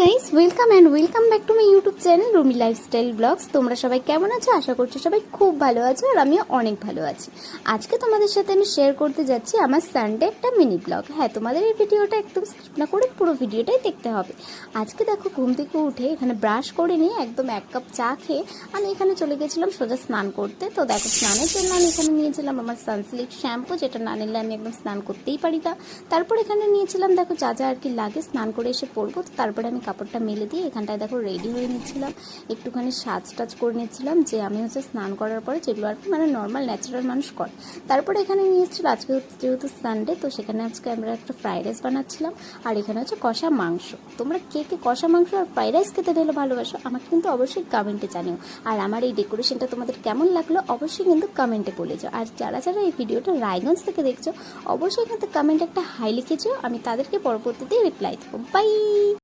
Guys, welcome back to my YouTube channel Rumi lifestyle blogs. তোমরা সবাই কেমন আছো? আশা করছি সবাই খুব ভালো আছো, আর আমিও অনেক ভালো আছি। আজকে তোমাদের সাথে আমি শেয়ার করতে যাচ্ছি আমার সানডে একটা মিনি ব্লগ। হ্যাঁ, তোমাদের এই ভিডিওটা একদম স্কিপ না করে পুরো ভিডিওটাই দেখতে হবে। আজকে দেখো, ঘুম থেকে উঠে এখানে ব্রাশ করে নিয়ে একদম 1 কাপ চা খেয়ে আমি এখানে চলে গেছিলাম সোজা স্নান করতে। তো দেখো, স্নানের জন্য আমি এখানে নিয়েছিলাম আমার সানসিল্ক শ্যাম্পু, যেটা না নিলে আমি একদম স্নান করতেই পারি না। তারপর এখানে নিয়েছিলাম দেখো যা যা আর কি লাগে স্নান করে এসে পরবো। তারপরে আমি কাপড়টা মেলে দিয়ে এখানটায় দেখো রেডি হয়ে নিচ্ছিলাম, একটুখানি সাজ টাজ করে নিচ্ছিলাম, যে আমি হচ্ছে স্নান করার পরে যেগুলো আর কি মানে নর্মাল ন্যাচারাল মানুষ করে। তারপরে এখানে নিয়ে এসেছিলো, আজকে যেহেতু সানডে, তো সেখানে আজকে আমরা একটা ফ্রাইড রাইস বানাচ্ছিলাম। আর এখানে হচ্ছে কষা মাংস। তোমরা কে কে কষা মাংস আর ফ্রাইড রাইস খেতে ঢেলে ভালোবাসো আমাকে কিন্তু অবশ্যই কমেন্টে জানিও। আর আমার এই ডেকোরেশনটা তোমাদের কেমন লাগলো অবশ্যই কিন্তু কমেন্টে বলে যাও। আর যারা যারা এই ভিডিওটা রায়গঞ্জ থেকে দেখছো অবশ্যই কিন্তু কমেন্টে একটা হাই লিখেছো, আমি তাদেরকে পরবর্তীতে রিপ্লাই দেবো। বাই।